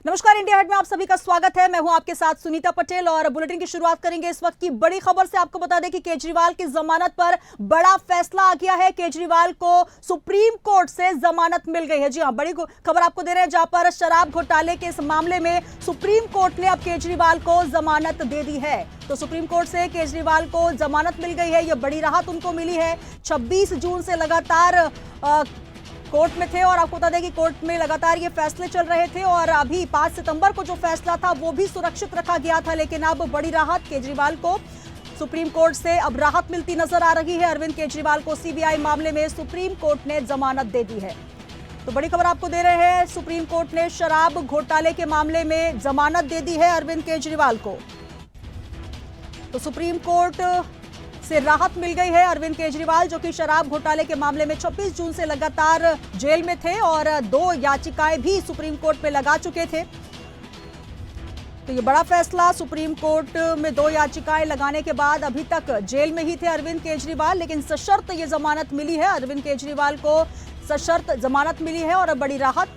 नमस्कार, India head में आप सभी का स्वागत है। मैं हूं आपके साथ सुनीता पटेल और बुलेटिन की शुरुआत करेंगे इस वक्त की बड़ी खबर से। आपको बता दें कि केजरीवाल की जमानत पर बड़ा फैसला आ गया है। केजरीवाल को सुप्रीम कोर्ट से जमानत मिल गई है। जी हां, बड़ी खबर आपको दे रहे हैं, जहां पर शराब घोटाले के इस मामले में सुप्रीम कोर्ट ने अब केजरीवाल को जमानत दे दी है। तो सुप्रीम कोर्ट से केजरीवाल को जमानत मिल गई है। यह बड़ी राहत उनको मिली है। 26 जून से लगातार कोर्ट में थे और आपको बता दें कि कोर्ट में लगातार ये फैसले चल रहे थे और अभी 5 सितंबर को जो फैसला था वो भी सुरक्षित रखा गया था। लेकिन अब बड़ी राहत केजरीवाल को सुप्रीम कोर्ट से अब राहत मिलती नजर आ रही है। अरविंद केजरीवाल को सीबीआई मामले में सुप्रीम कोर्ट ने जमानत दे दी है। तो बड़ी खबर आपको दे रहे हैं, सुप्रीम कोर्ट ने शराब घोटाले के मामले में जमानत दे दी है अरविंद केजरीवाल को। तो सुप्रीम कोर्ट से राहत मिल गई है। अरविंद केजरीवाल जो कि शराब घोटाले के मामले में 26 जून से लगातार जेल में थे और 2 याचिकाएं भी सुप्रीम कोर्ट में लगा चुके थे। तो ये बड़ा फैसला, सुप्रीम कोर्ट में 2 याचिकाएं लगाने के बाद अभी तक जेल में ही थे अरविंद केजरीवाल, लेकिन सशर्त ये जमानत मिली है। अरविंद केजरीवाल को सशर्त जमानत मिली है और अब बड़ी राहत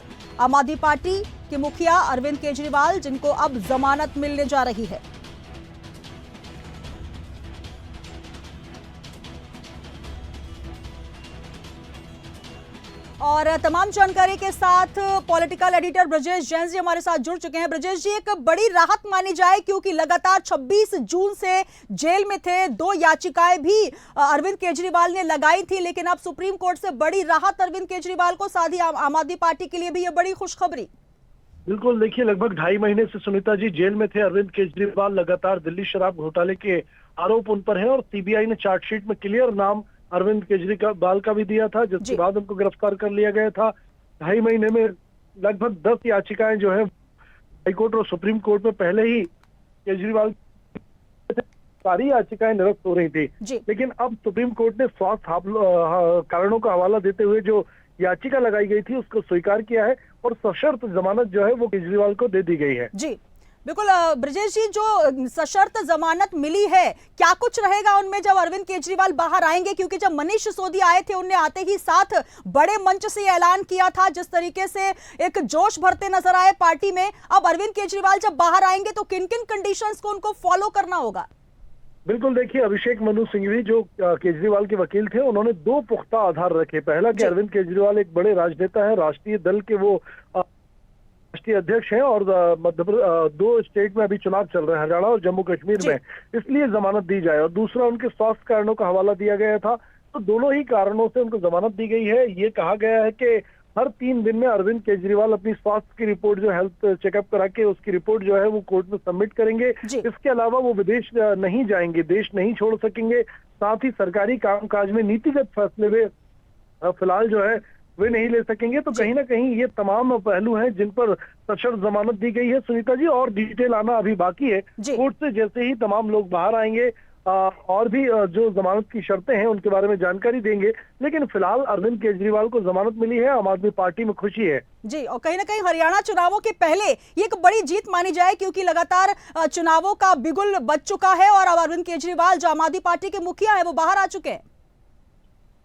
आम आदमी पार्टी के मुखिया अरविंद केजरीवाल, जिनको अब जमानत मिलने जा रही है। और तमाम जानकारी के साथ पॉलिटिकल एडिटर ब्रजेश जैन जी हमारे साथ जुड़ चुके हैं। ब्रजेश जी, एक बड़ी राहत मानी जाए क्योंकि लगातार 26 जून से जेल में थे। 2 याचिकाएं भी अरविंद केजरीवाल ने लगाई थी, लेकिन अब सुप्रीम कोर्ट से बड़ी राहत अरविंद केजरीवाल को, साथ ही आम आदमी पार्टी के लिए भी यह बड़ी खुशखबरी। बिल्कुल, देखिए लगभग 2.5 महीने से सुनीता जी जेल में थे अरविंद केजरीवाल। लगातार दिल्ली शराब घोटाले के आरोप उन पर हैं और सीबीआई ने चार्जशीट में क्लियर नाम अरविंद केजरीवाल का भी दिया था, जिसके बाद उनको गिरफ्तार कर लिया गया था। 2.5 महीने में लगभग 10 याचिकाएं जो है हाईकोर्ट और सुप्रीम कोर्ट में पहले ही केजरीवाल सारी याचिकाएं निरस्त हो रही थी। लेकिन अब सुप्रीम कोर्ट ने स्वास्थ्य कारणों का हवाला देते हुए जो याचिका लगाई गई थी उसको स्वीकार किया है और सशर्त जमानत जो है वो केजरीवाल को दे दी गई है। जी बिल्कुल ब्रजेश जी, जो सशर्त जमानत मिली है, क्या कुछ रहेगा उनमें जब अरविंद केजरीवाल बाहर आएंगे? क्योंकि जब मनीष सिसोदिया आए थे, उनने आते ही साथ बड़े मंच से ऐलान किया था, जिस तरीके से एक जोश भरते नजर आए पार्टी में। अब अरविंद केजरीवाल जब बाहर आएंगे तो किन किन कंडीशंस को उनको फॉलो करना होगा? बिल्कुल, देखिए अभिषेक मनु सिंघवी जो केजरीवाल के वकील थे, उन्होंने 2 पुख्ता आधार रखे। पहला कि अरविंद केजरीवाल एक बड़े राजनेता है, राष्ट्रीय दल के वो राष्ट्रीय अध्यक्ष हैं और 2 स्टेट में अभी चुनाव चल रहे हैं, हरियाणा और जम्मू कश्मीर में, इसलिए जमानत दी जाए। और दूसरा उनके स्वास्थ्य कारणों का हवाला दिया गया था, तो दोनों ही कारणों से उनको जमानत दी गई है। ये कहा गया है कि हर 3 दिन में अरविंद केजरीवाल अपनी स्वास्थ्य की रिपोर्ट जो हेल्थ चेकअप करा के उसकी रिपोर्ट जो है वो कोर्ट में सबमिट करेंगे। इसके अलावा वो विदेश नहीं जाएंगे, देश नहीं छोड़ सकेंगे। साथ ही सरकारी कामकाज में नीतिगत फैसले वे फिलहाल जो है वे नहीं ले सकेंगे। तो कहीं ना कहीं ये तमाम पहलू हैं जिन पर सशर्त जमानत दी गई है सुनीता जी, और डिटेल आना अभी बाकी है। कोर्ट से जैसे ही तमाम लोग बाहर आएंगे और भी जो जमानत की शर्तें हैं उनके बारे में जानकारी देंगे। लेकिन फिलहाल अरविंद केजरीवाल को जमानत मिली है, आम आदमी पार्टी में खुशी है। जी, और कहीं ना कहीं हरियाणा चुनावों के पहले ये एक बड़ी जीत मानी जाए क्योंकि लगातार चुनावों का बिगुल बज चुका है और अब अरविंद केजरीवाल जो आम आदमी पार्टी के मुखिया है वो बाहर आ चुके हैं।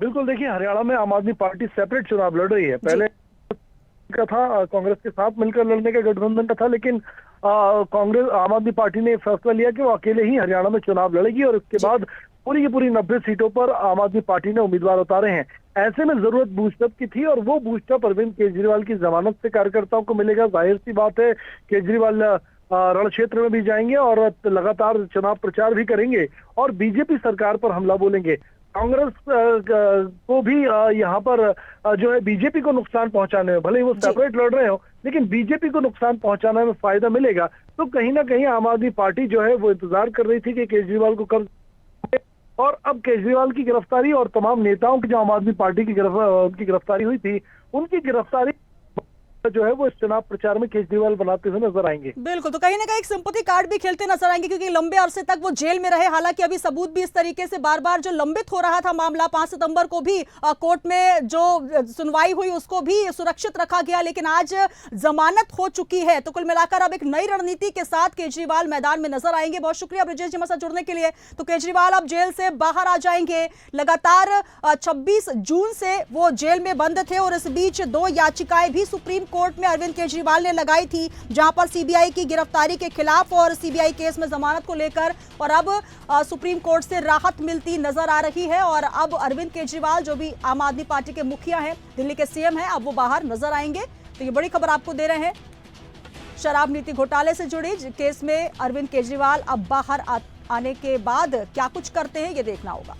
बिल्कुल, देखिए हरियाणा में आम आदमी पार्टी सेपरेट चुनाव लड़ रही है। पहले का था कांग्रेस के साथ मिलकर लड़ने का गठबंधन का था, लेकिन कांग्रेस आम आदमी पार्टी ने फैसला लिया कि वो अकेले ही हरियाणा में चुनाव लड़ेगी और इसके बाद पूरी की पूरी 90 सीटों पर आम आदमी पार्टी ने उम्मीदवार उतारे हैं। ऐसे में जरूरत बूस्टअप की थी और वो बूस्टअप अरविंद केजरीवाल की जमानत से कार्यकर्ताओं को मिलेगा। जाहिर सी बात है, केजरीवाल रण क्षेत्र में भी जाएंगे और लगातार चुनाव प्रचार भी करेंगे और बीजेपी सरकार पर हमला बोलेंगे। कांग्रेस को भी यहाँ पर जो है बीजेपी को नुकसान पहुंचाने में, भले ही वो सेपरेट लड़ रहे हो, लेकिन बीजेपी को नुकसान पहुंचाने में फायदा मिलेगा। तो कहीं ना कहीं आम आदमी पार्टी जो है वो इंतजार कर रही थी कि केजरीवाल को कब, और अब केजरीवाल की गिरफ्तारी और तमाम नेताओं की जो आम आदमी पार्टी की गिरफ्तारी हुई थी, उनकी गिरफ्तारी जो है वो इस चुनाव प्रचार में केजरीवाल बनाते हुए नजर आएंगे। बिल्कुल, तो कहीं ना कहीं एक सिंपैथी कार्ड भी खेलते नजर आएंगे क्योंकि लंबे अरसे तक वो जेल में रहे। हालांकि अभी सबूत भी इस तरीके से बार बार जो लंबित हो रहा था मामला, 5 सितंबर को भी कोर्ट में जो सुनवाई हुई उसको भी सुरक्षित रखा गया, लेकिन आज जमानत हो चुकी है। तो कुल मिलाकर अब एक नई रणनीति के साथ केजरीवाल मैदान में नजर आएंगे। बहुत शुक्रिया ब्रजेश जी हमारे साथ जुड़ने के लिए। तो केजरीवाल अब जेल से बाहर आ जाएंगे। लगातार 26 जून से वो जेल में बंद थे और इस बीच 2 याचिकाएं भी सुप्रीम कोर्ट में अरविंद केजरीवाल ने लगाई थी, जहां पर सीबीआई की गिरफ्तारी के खिलाफ और सीबीआई केस में जमानत को लेकर, और अब सुप्रीम कोर्ट से राहत मिलती नजर आ रही है। और अब अरविंद केजरीवाल जो भी आम आदमी पार्टी के मुखिया हैं, दिल्ली के सीएम हैं, अब वो बाहर नजर आएंगे। तो ये बड़ी खबर आपको दे रहे हैं। शराब नीति घोटाले से जुड़ी केस में अरविंद केजरीवाल अब बाहर आने के बाद क्या कुछ करते हैं, ये देखना होगा।